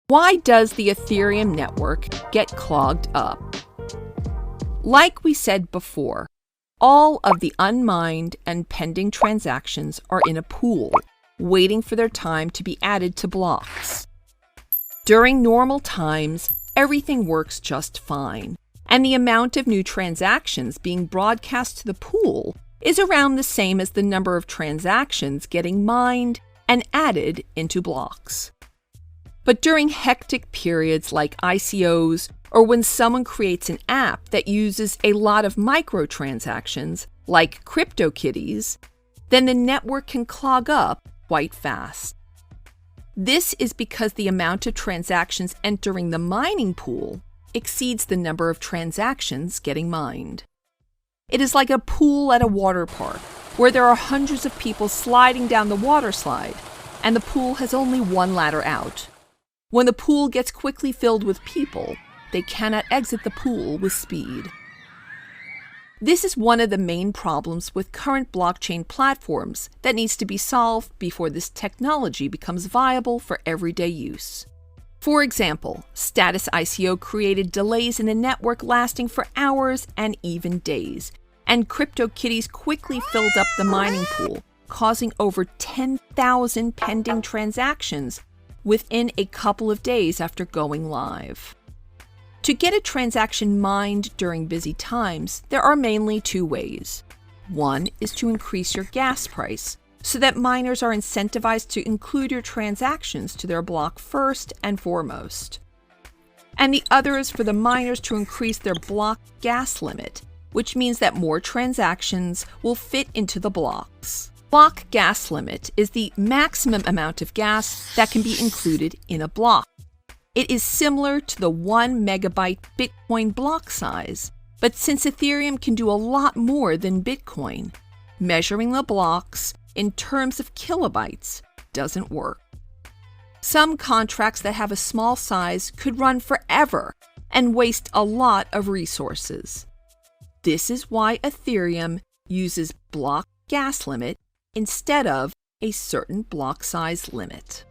Why does the Ethereum network get clogged up? Like we said before, all of the unmined and pending transactions are in a pool, waiting for their time to be added to blocks. During normal times, everything works just fine, and the amount of new transactions being broadcast to the pool is around the same as the number of transactions getting mined and added into blocks. But during hectic periods like ICOs, or when someone creates an app that uses a lot of microtransactions, like CryptoKitties, then the network can clog up quite fast. This is because the amount of transactions entering the mining pool exceeds the number of transactions getting mined. It is like a pool at a water park, where there are hundreds of people sliding down the water slide, and the pool has only one ladder out. When the pool gets quickly filled with people, they cannot exit the pool with speed. This is one of the main problems with current blockchain platforms that needs to be solved before this technology becomes viable for everyday use. For example, Status ICO created delays in the network lasting for hours and even days, and CryptoKitties quickly filled up the mining pool, causing over 10,000 pending transactions within a couple of days after going live. To get a transaction mined during busy times, there are mainly two ways. One is to increase your gas price, so that miners are incentivized to include your transactions to their block first and foremost. And the other is for the miners to increase their block gas limit, which means that more transactions will fit into the blocks. Block gas limit is the maximum amount of gas that can be included in a block. It is similar to the 1 megabyte Bitcoin block size, but since Ethereum can do a lot more than Bitcoin, measuring the blocks in terms of kilobytes doesn't work. Some contracts that have a small size could run forever and waste a lot of resources. This is why Ethereum uses block gas limit instead of a certain block size limit.